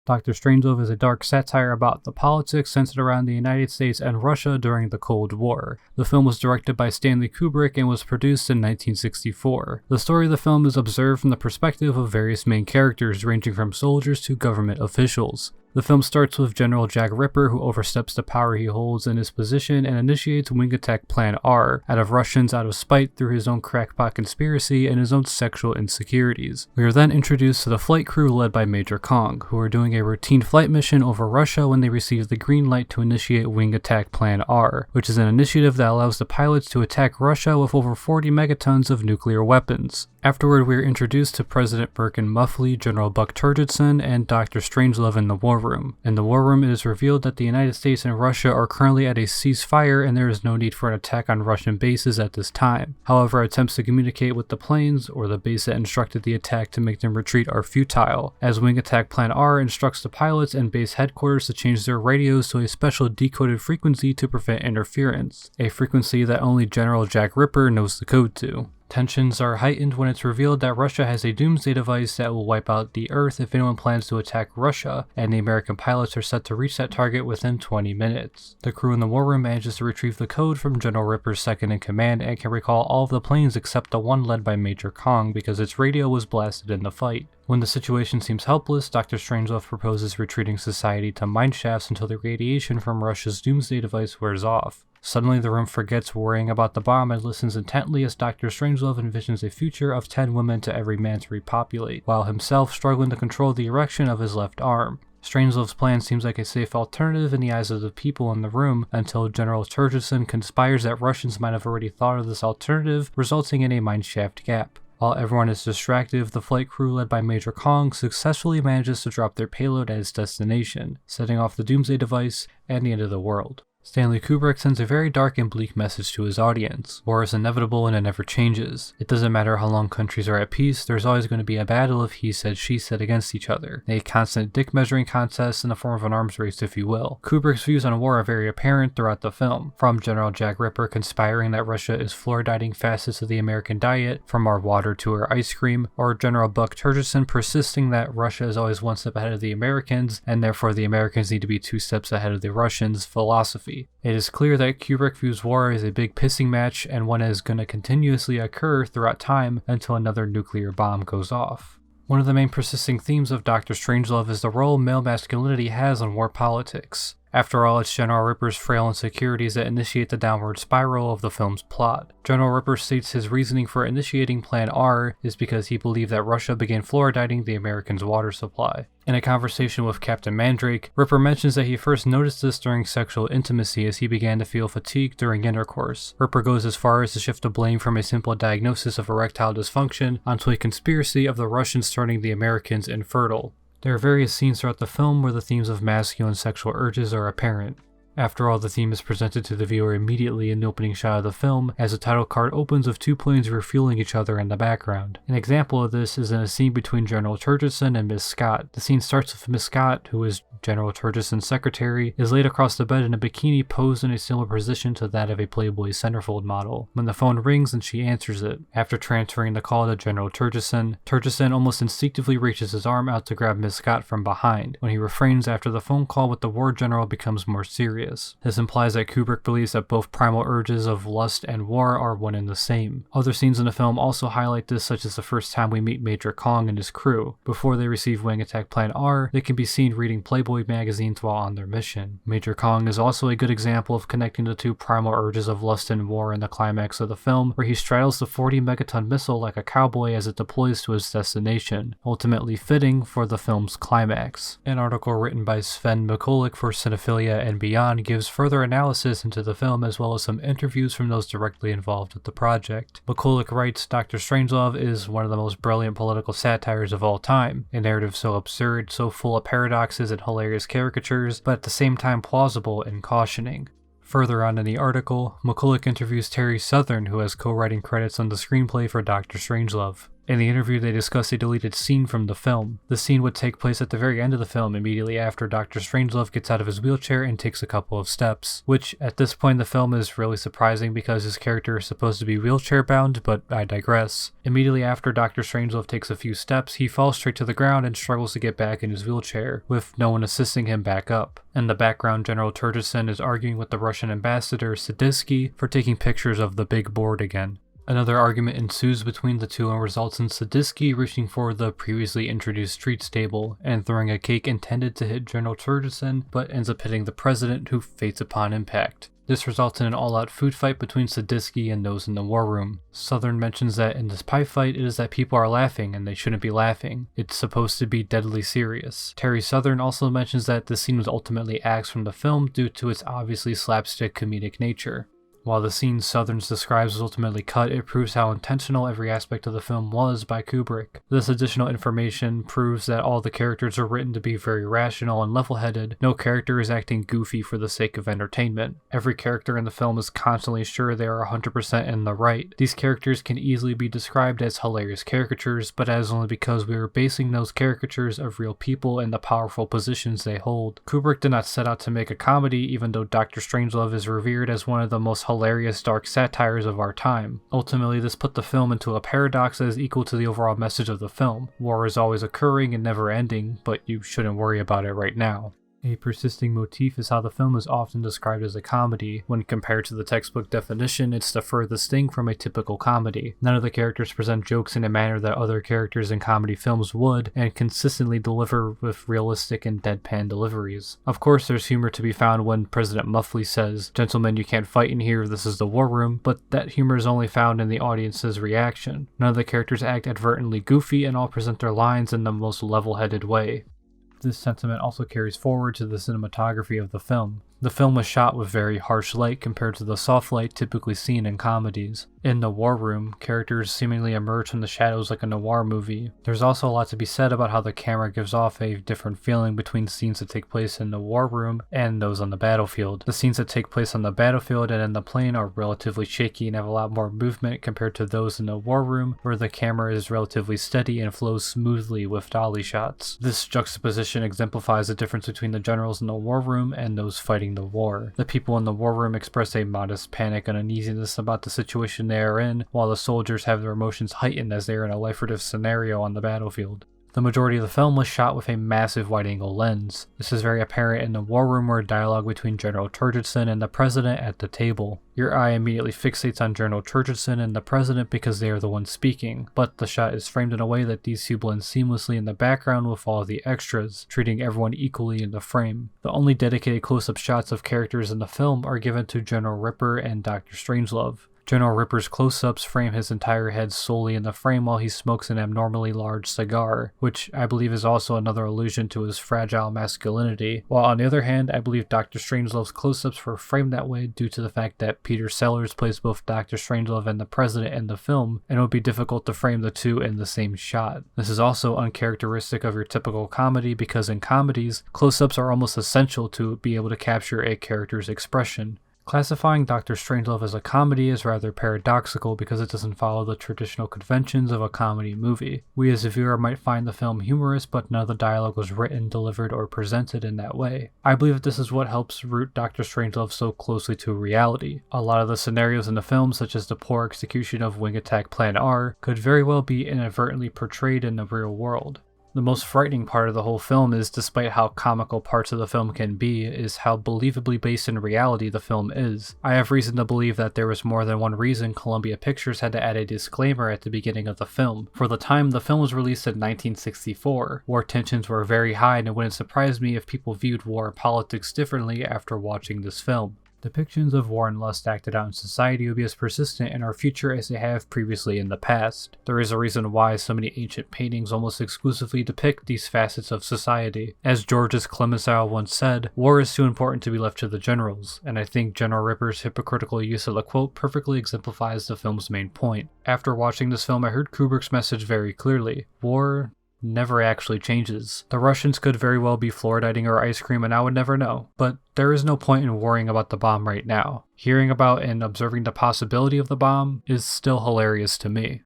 Dr. Strangelove is a dark satire about the politics centered around the United States and Russia during the Cold War. The film was directed by Stanley Kubrick and was produced in 1964. The story of the film is observed from the perspective of various main characters ranging from soldiers to government officials. The film starts with General Jack Ripper, who oversteps the power he holds in his position and initiates Wing Attack Plan R out of Russians out of spite through his own crackpot conspiracy and his own sexual insecurities. We are then introduced to the flight crew led by Major Kong, who are doing a routine flight mission over Russia when they receive the green light to initiate Wing Attack Plan R, which is an initiative that allows the pilots to attack Russia with over 40 megatons of nuclear weapons. Afterward, we are introduced to President Birkin Muffley, General Buck Turgidson, and Dr. Strangelove in the war room. In the war room, it is revealed that the United States and Russia are currently at a ceasefire and there is no need for an attack on Russian bases at this time. However, attempts to communicate with the planes, or the base that instructed the attack, to make them retreat are futile, as Wing Attack Plan R instructs the pilots and base headquarters to change their radios to a special decoded frequency to prevent interference, a frequency that only General Jack Ripper knows the code to. Tensions are heightened when it's revealed that Russia has a doomsday device that will wipe out the Earth if anyone plans to attack Russia, and the American pilots are set to reach that target within 20 minutes. The crew in the war room manages to retrieve the code from General Ripper's second-in-command and can recall all of the planes except the one led by Major Kong because its radio was blasted in the fight. When the situation seems helpless, Dr. Strangelove proposes retreating society to mineshafts until the radiation from Russia's doomsday device wears off. Suddenly, the room forgets worrying about the bomb and listens intently as Dr. Strangelove envisions a future of 10 women to every man to repopulate, while himself struggling to control the erection of his left arm. Strangelove's plan seems like a safe alternative in the eyes of the people in the room until General Turgidson conspires that Russians might have already thought of this alternative, resulting in a mineshaft gap. While everyone is distracted, the flight crew led by Major Kong successfully manages to drop their payload at its destination, setting off the doomsday device and the end of the world. Stanley Kubrick sends a very dark and bleak message to his audience. War is inevitable and it never changes. It doesn't matter how long countries are at peace, there's always going to be a battle of he said, she said against each other. A constant dick measuring contest in the form of an arms race, if you will. Kubrick's views on war are very apparent throughout the film, from General Jack Ripper conspiring that Russia is fluoridating facets of the American diet, from our water to our ice cream, or General Buck Turgidson persisting that Russia is always one step ahead of the Americans, and therefore the Americans need to be 2 steps ahead of the Russians philosophy. It is clear that Kubrick views war as a big pissing match and one that is going to continuously occur throughout time until another nuclear bomb goes off. One of the main persisting themes of Dr. Strangelove is the role male masculinity has on war politics. After all, it's General Ripper's frail insecurities that initiate the downward spiral of the film's plot. General Ripper states his reasoning for initiating Plan R is because he believed that Russia began fluoridating the Americans' water supply. In a conversation with Captain Mandrake, Ripper mentions that he first noticed this during sexual intimacy as he began to feel fatigue during intercourse. Ripper goes as far as to shift the blame from a simple diagnosis of erectile dysfunction onto a conspiracy of the Russians turning the Americans infertile. There are various scenes throughout the film where the themes of masculine sexual urges are apparent. After all, the theme is presented to the viewer immediately in the opening shot of the film, as the title card opens with 2 planes refueling each other in the background. An example of this is in a scene between General Turgidson and Miss Scott. The scene starts with Miss Scott, who is General Turgidson's secretary, is laid across the bed in a bikini posed in a similar position to that of a Playboy centerfold model, when the phone rings and she answers it. After transferring the call to General Turgidson, Turgidson almost instinctively reaches his arm out to grab Miss Scott from behind, when he refrains after the phone call with the war general becomes more serious. This implies that Kubrick believes that both primal urges of lust and war are one and the same. Other scenes in the film also highlight this, such as the first time we meet Major Kong and his crew. Before they receive Wing Attack Plan R, they can be seen reading Playboy magazines while on their mission. Major Kong is also a good example of connecting the 2 primal urges of lust and war in the climax of the film, where he straddles the 40 megaton missile like a cowboy as it deploys to its destination, ultimately fitting for the film's climax. An article written by Sven Mikulik for Cinephilia and Beyond gives further analysis into the film as well as some interviews from those directly involved with the project. Mikulik writes, Dr. Strangelove is one of the most brilliant political satires of all time, a narrative so absurd, so full of paradoxes and hilarious caricatures, but at the same time plausible and cautioning. Further on in the article, Mikulik interviews Terry Southern, who has co-writing credits on the screenplay for Dr. Strangelove. In the interview, they discuss a deleted scene from the film. The scene would take place at the very end of the film, immediately after Dr. Strangelove gets out of his wheelchair and takes a couple of steps, which at this point in the film is really surprising because his character is supposed to be wheelchair bound, but I digress. Immediately after Dr. Strangelove takes a few steps, he falls straight to the ground and struggles to get back in his wheelchair, with no one assisting him back up. In the background, General Turgidson is arguing with the Russian ambassador Sadisky for taking pictures of the big board again. Another argument ensues between the two and results in Sadisky reaching for the previously introduced treats table and throwing a cake intended to hit General Turgidson, but ends up hitting the president, who faints upon impact. This results in an all-out food fight between Sadisky and those in the war room. Southern mentions that in this pie fight, it is that people are laughing and they shouldn't be laughing. It's supposed to be deadly serious. Terry Southern also mentions that the scene was ultimately axed from the film due to its obviously slapstick comedic nature. While the scene Southern describes was ultimately cut, it proves how intentional every aspect of the film was by Kubrick. This additional information proves that all the characters are written to be very rational and level-headed. No character is acting goofy for the sake of entertainment. Every character in the film is constantly sure they are 100% in the right. These characters can easily be described as hilarious caricatures, but that is only because we are basing those caricatures of real people and the powerful positions they hold. Kubrick did not set out to make a comedy, even though Dr. Strangelove is revered as one of the most hilarious dark satires of our time. Ultimately, this put the film into a paradox that is equal to the overall message of the film. War is always occurring and never ending, but you shouldn't worry about it right now. A persisting motif is how the film is often described as a comedy. When compared to the textbook definition, it's the furthest thing from a typical comedy. None of the characters present jokes in a manner that other characters in comedy films would, and consistently deliver with realistic and deadpan deliveries. Of course, there's humor to be found when President Muffley says, "Gentlemen, you can't fight in here, this is the war room," but that humor is only found in the audience's reaction. None of the characters act advertently goofy, and all present their lines in the most level-headed way. This sentiment also carries forward to the cinematography of the film. The film was shot with very harsh light compared to the soft light typically seen in comedies. In the war room, characters seemingly emerge from the shadows like a noir movie. There's also a lot to be said about how the camera gives off a different feeling between scenes that take place in the war room and those on the battlefield. The scenes that take place on the battlefield and in the plane are relatively shaky and have a lot more movement compared to those in the war room, where the camera is relatively steady and flows smoothly with dolly shots. This juxtaposition exemplifies the difference between the generals in the war room and those fighting the war. The people in the war room express a modest panic and uneasiness about the situation they are in, while the soldiers have their emotions heightened as they are in a life-or-death scenario on the battlefield. The majority of the film was shot with a massive wide-angle lens. This is very apparent in the war room, where dialogue between General Turgidson and the president at the table. Your eye immediately fixates on General Turgidson and the president because they are the ones speaking, but the shot is framed in a way that these two blend seamlessly in the background with all of the extras, treating everyone equally in the frame. The only dedicated close-up shots of characters in the film are given to General Ripper and Dr. Strangelove. General Ripper's close-ups frame his entire head solely in the frame while he smokes an abnormally large cigar, which I believe is also another allusion to his fragile masculinity, while on the other hand, I believe Dr. Strangelove's close-ups were framed that way due to the fact that Peter Sellers plays both Dr. Strangelove and the President in the film, and it would be difficult to frame the two in the same shot. This is also uncharacteristic of your typical comedy, because in comedies, close-ups are almost essential to be able to capture a character's expression. Classifying Dr. Strangelove as a comedy is rather paradoxical because it doesn't follow the traditional conventions of a comedy movie. We as a viewer might find the film humorous, but none of the dialogue was written, delivered, or presented in that way. I believe that this is what helps root Dr. Strangelove so closely to reality. A lot of the scenarios in the film, such as the poor execution of Wing Attack Plan R, could very well be inadvertently portrayed in the real world. The most frightening part of the whole film is, despite how comical parts of the film can be, is how believably based in reality the film is. I have reason to believe that there was more than one reason Columbia Pictures had to add a disclaimer at the beginning of the film. For the time the film was released in 1964, war tensions were very high, and it wouldn't surprise me if people viewed war and politics differently after watching this film. Depictions of war and lust acted out in society will be as persistent in our future as they have previously in the past. There is a reason why so many ancient paintings almost exclusively depict these facets of society. As Georges Clemenceau once said, "War is too important to be left to the generals," and I think General Ripper's hypocritical use of the quote perfectly exemplifies the film's main point. After watching this film, I heard Kubrick's message very clearly. War never actually changes. The Russians could very well be fluoridating our ice cream and I would never know, but there is no point in worrying about the bomb right now. Hearing about and observing the possibility of the bomb is still hilarious to me.